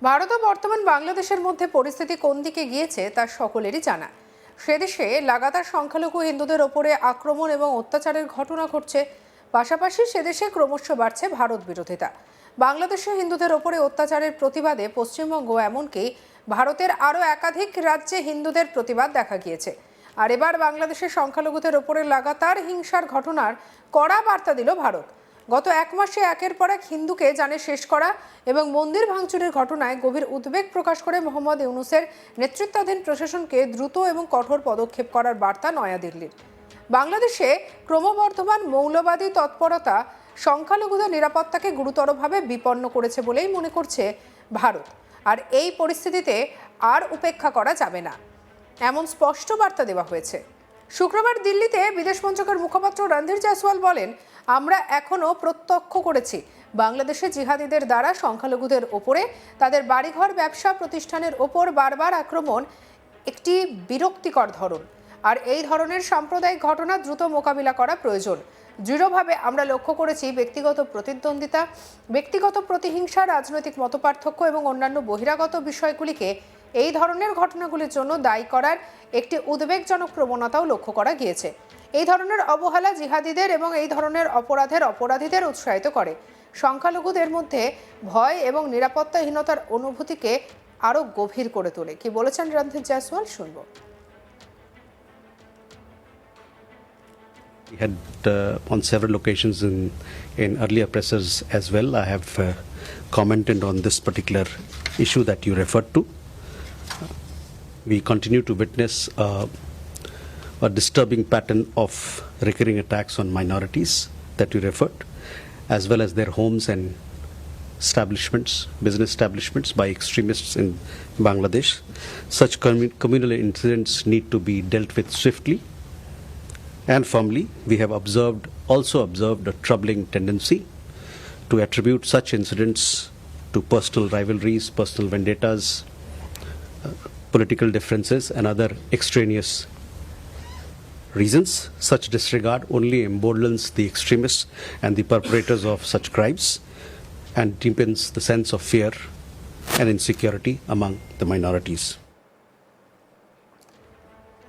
ভারত ও বর্তমান বাংলাদেশের মধ্যে পরিস্থিতি কোন দিকে গিয়েছে তা সকলেরই জানা। সেদেশে লাগাতার সংখ্যালঘু হিন্দুদের ওপরে আক্রমণ এবং অত্যাচারের ঘটনা ঘটছে। পাশাপাশি সেদেশে ক্রমশ বাড়ছে ভারত বিরোধিতা। বাংলাদেশে হিন্দুদের ওপরে অত্যাচারের প্রতিবাদে পশ্চিমবঙ্গ এমনকি ভারতের আরও একাধিক রাজ্যে হিন্দুদের প্রতিবাদ দেখা গিয়েছে। আর এবার বাংলাদেশের সংখ্যালঘুদের ওপরে লাগাতার হিংসার ঘটনার কড়া বার্তা দিল ভারত। গত এক মাসে একের পর এক হিন্দুকে জানে শেষ করা এবং মন্দির ভাঙচুরের ঘটনায় গভীর উদ্বেগ প্রকাশ করে মোহাম্মদ ইউনূসের নেতৃত্বাধীন প্রশাসনকে দ্রুত এবং কঠোর পদক্ষেপ করার বার্তা নয়াদিল্লির। বাংলাদেশে ক্রমবর্ধমান মৌলবাদী তৎপরতা সংখ্যালঘুদের নিরাপত্তাকে গুরুতরভাবে বিপন্ন করেছে বলেই মনে করছে ভারত। আর এই পরিস্থিতিতে আর উপেক্ষা করা যাবে না, এমন স্পষ্ট বার্তা দেওয়া হয়েছে। শুক্রবার দিল্লিতে বিদেশ মন্ত্রকের মুখপাত্র রণধীর জয়সওয়াল বলেন, আমরা এখনও প্রত্যক্ষ করেছি বাংলাদেশে জিহাদিদের দ্বারা সংখ্যালঘুদের ওপরে, তাদের বাড়িঘর ব্যবসা প্রতিষ্ঠানের ওপর বারবার আক্রমণ একটি বিরক্তিকর ধরন। আর এই ধরনের সাম্প্রদায়িক ঘটনা দ্রুত মোকাবিলা করা প্রয়োজন। দৃঢ়ভাবে আমরা লক্ষ্য করেছি ব্যক্তিগত প্রতিদ্বন্দ্বিতা, ব্যক্তিগত প্রতিহিংসা, রাজনৈতিক মতপার্থক্য এবং অন্যান্য বহিরাগত বিষয়গুলিকে এই ধরনের ঘটনাগুলির জন্য দায়ী করার একটি উদ্বেগজনক প্রবণতাও লক্ষ্য করা গিয়েছে। এই ধরনের অবহেলা জিহাদিদের এবং এই ধরনের অপরাধীদের উৎসাহিত করে, সংখ্যালঘুদের মধ্যে ভয় এবং নিরাপত্তাহীনতার অনুভূতিকে আরও গভীর করে তোলে। কি বলেছেন রণধীর জয়সওয়াল, শুনবো। We had on several occasions in earlier presses as well, I have commented on this particular issue that you referred to. We continue to witness a disturbing pattern of recurring attacks on minorities that you referred, as well as their homes and establishments, business establishments by extremists in Bangladesh. Such communal incidents need to be dealt with swiftly and firmly. We have also observed a troubling tendency to attribute such incidents to personal rivalries, personal vendettas, political differences and other extraneous reasons. Such disregard only emboldens the extremists and the perpetrators of such crimes and deepens the sense of fear and insecurity among the minorities.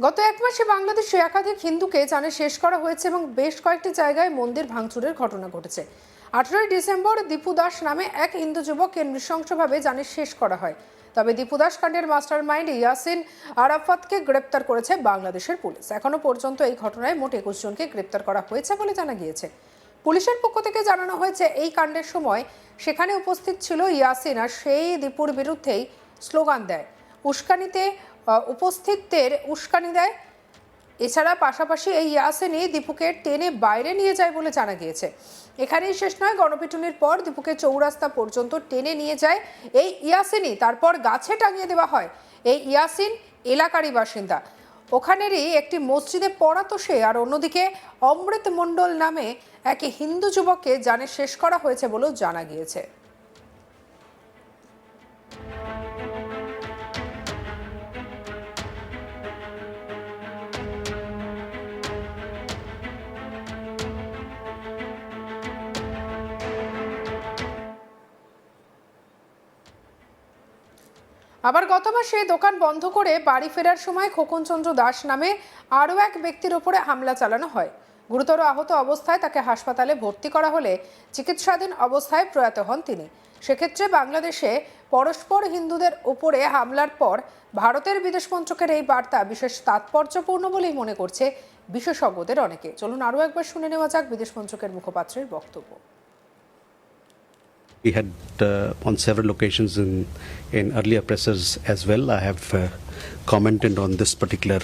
গত এক মাসে বাংলাদেশে একাধিক হিন্দুকে জানে শেষ করা হয়েছে এবং বেশ কয়েকটি জায়গায় মন্দির ভাঙচুরের ঘটনা ঘটেছে। 18 ডিসেম্বর দীপু দাস নামে এক হিন্দু যুবককে নৃশংসভাবে জানে শেষ করা হয়। তবে দীপু দাস কাণ্ডের মাস্টারমাইন্ড ইয়াসিন আরাফাতকে গ্রেপ্তার করেছে বাংলাদেশের পুলিশ। এখনো পর্যন্ত এই ঘটনায় মোট 21 জনকে গ্রেপ্তার করা হয়েছে বলে জানা গিয়েছে। পুলিশের পক্ষ থেকে জানানো হয়েছে, এই কাণ্ডের সময় সেখানে উপস্থিত ছিল ইয়াসিন, আর সেই দীপুর বিরুদ্ধেই স্লোগান দেয়, উপস্থিতদের উস্কানি দেয়। এছাড়া পাশাপাশি এই ইয়াসিনই দীপুকে টেনে বাইরে নিয়ে যায় বলে জানা গিয়েছে। এখানেই শেষ নয়, গণপিটুনির পর দীপুকে চৌরাস্তা পর্যন্ত টেনে নিয়ে যায় এই ইয়াসিনই, তারপর গাছে টাঙিয়ে দেওয়া হয়। এই ইয়াসিন এলাকারই বাসিন্দা, ওখানেরই একটি মসজিদে পড়াতো সে। আর অন্যদিকে অমৃত মণ্ডল নামে এক হিন্দু যুবককে জানে শেষ করা হয়েছে বলেও জানা গিয়েছে। আবার গত মাসে দোকান বন্ধ করে বাড়ি ফেরার সময় খোকনচন্দ্র দাস নামে আরও এক ব্যক্তির ওপরে হামলা চালানো হয়। গুরুতর আহত অবস্থায় তাকে হাসপাতালে ভর্তি করা হলে চিকিৎসাধীন অবস্থায় প্রয়াত হন তিনি। সেক্ষেত্রে বাংলাদেশে পরস্পর হিন্দুদের উপরে হামলার পর ভারতের বিদেশ মন্ত্রকের এই বার্তা বিশেষ তাৎপর্যপূর্ণ বলেই মনে করছে বিশেষজ্ঞদের অনেকে। চলুন আরও একবার শুনে নেওয়া যাক বিদেশ মন্ত্রকের মুখপাত্রের বক্তব্য। We had on several occasions in earlier presses as well, I have commented on this particular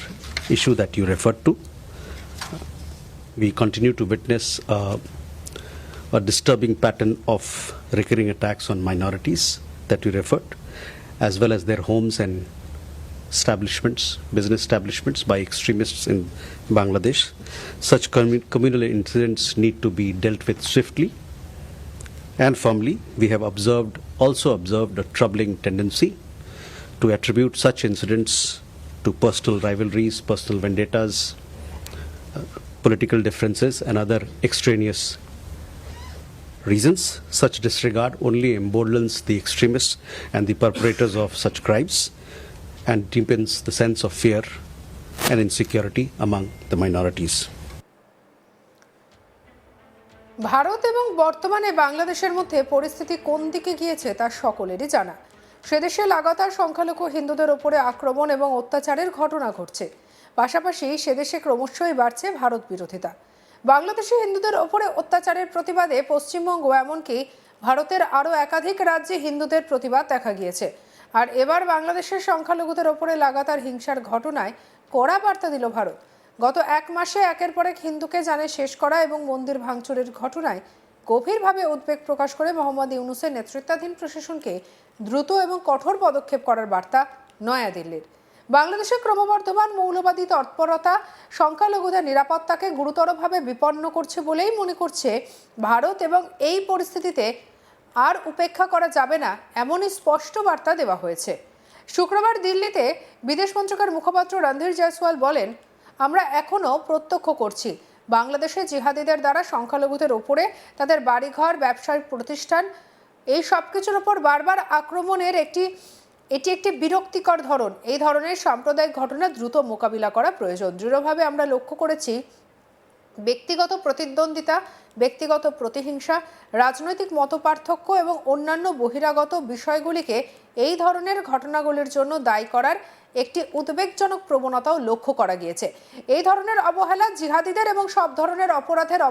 issue that you referred to. We continue to witness a disturbing pattern of recurring attacks on minorities that you referred, as well as their homes and establishments, business establishments by extremists in Bangladesh. Such communal incidents need to be dealt with swiftly and firmly. We have also observed a troubling tendency to attribute such incidents to personal rivalries, personal vendettas, political differences and other extraneous reasons. Such disregard only emboldens the extremists and the perpetrators of such crimes and deepens the sense of fear and insecurity among the minorities. Bharat এবং বর্তমানে বাংলাদেশের মধ্যে পরিস্থিতি কোন দিকে গিয়েছে তা সকলেরই জানা। সেদেশে লাগাতার সংখ্যালঘু হিন্দুদের ওপরে আক্রমণ এবং অত্যাচারের ঘটনা ঘটছে। পাশাপাশি সেদেশে ক্রমশই বাড়ছে ভারত বিরোধিতা। বাংলাদেশি হিন্দুদের ওপরে অত্যাচারের প্রতিবাদে পশ্চিমবঙ্গ এমনকি ভারতের আরও একাধিক রাজ্যে হিন্দুদের প্রতিবাদ দেখা গিয়েছে। আর এবার বাংলাদেশের সংখ্যালঘুদের ওপরে লাগাতার হিংসার ঘটনায় কড়া বার্তা দিল ভারত। গত এক মাসে একের পর এক হিন্দুকে জানে শেষ করা এবং মন্দির ভাঙচুরের ঘটনায় গভীরভাবে উদ্বেগ প্রকাশ করে মোহাম্মদ ইউনূসের নেতৃত্বাধীন প্রশাসনকে দ্রুত এবং কঠোর পদক্ষেপ করার বার্তা নয়াদিল্লির। বাংলাদেশের ক্রমবর্ধমান মৌলবাদী তৎপরতা সংখ্যালঘুদের নিরাপত্তাকে গুরুতরভাবে বিপন্ন করছে বলেই মনে করছে ভারত এবং এই পরিস্থিতিতে আর উপেক্ষা করা যাবে না এমনই স্পষ্ট বার্তা দেওয়া হয়েছে। শুক্রবার দিল্লিতে বিদেশ মন্ত্রকের মুখপাত্র রণধীর জয়সওয়াল বলেন, আমরা এখনও প্রত্যক্ষ করছি বাংলাদেশে জিহাদিদের দ্বারা সংখ্যালঘুদের ওপরে তাদের বাড়িঘর ব্যবসায়িক প্রতিষ্ঠান এই সব কিছুর ওপর বারবার আক্রমণের এটি একটি বিরক্তিকর ধরন। এই ধরনের সাম্প্রদায়িক ঘটনা দ্রুত মোকাবিলা করা প্রয়োজন। দৃঢ়ভাবে আমরা লক্ষ্য করেছি ব্যক্তিগত প্রতিদ্বন্দ্বিতা, ব্যক্তিগত প্রতিহিংসা, রাজনৈতিক মতপার্থক্য এবং অন্যান্য বহিরাগত বিষয়গুলিকে এই ধরনের ঘটনাগুলির জন্য দায়ী করার একটি উদ্বেগজনক প্রবণতাও লক্ষ্য করা গিয়েছে। এই ধরনের অবহেলা জিহাদিদের এবং সব ধরনের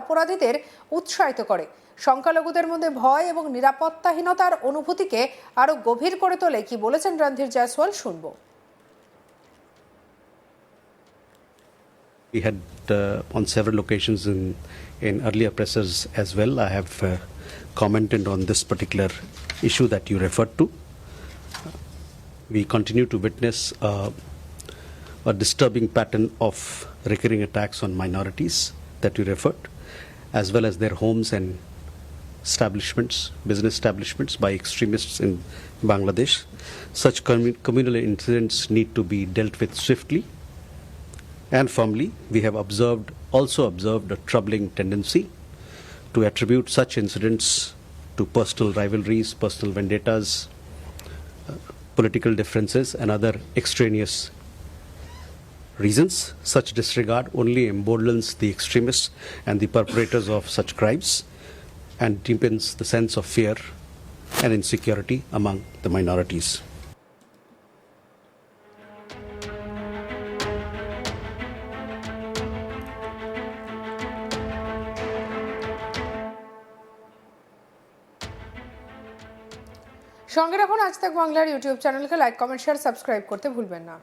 অপরাধীদের উৎসাহিত করে, সংখ্যালঘুদের মধ্যে ভয় এবং নিরাপত্তাহীনতার অনুভূতিকে আরো গভীর করে তোলে। কি বলেছেন রণধীর জয়সওয়াল, শুনবো। We had on several occasions in earlier presses as well, I have commented on this particular issue that you referred to. We continue to witness a disturbing pattern of recurring attacks on minorities that you referred, as well as their homes and establishments, business establishments by extremists in Bangladesh. Such communal incidents need to be dealt with swiftly and firmly. We have also observed a troubling tendency to attribute such incidents to personal rivalries, personal vendettas, political differences and other extraneous reasons. Such disregard only emboldens the extremists and the perpetrators of such crimes and deepens the sense of fear and insecurity among the minorities. সঙ্গে রাখুন আজ তাক বাংলার YouTube চ্যানেলকে like, comment, share, subscribe করতে ভুলবেন না।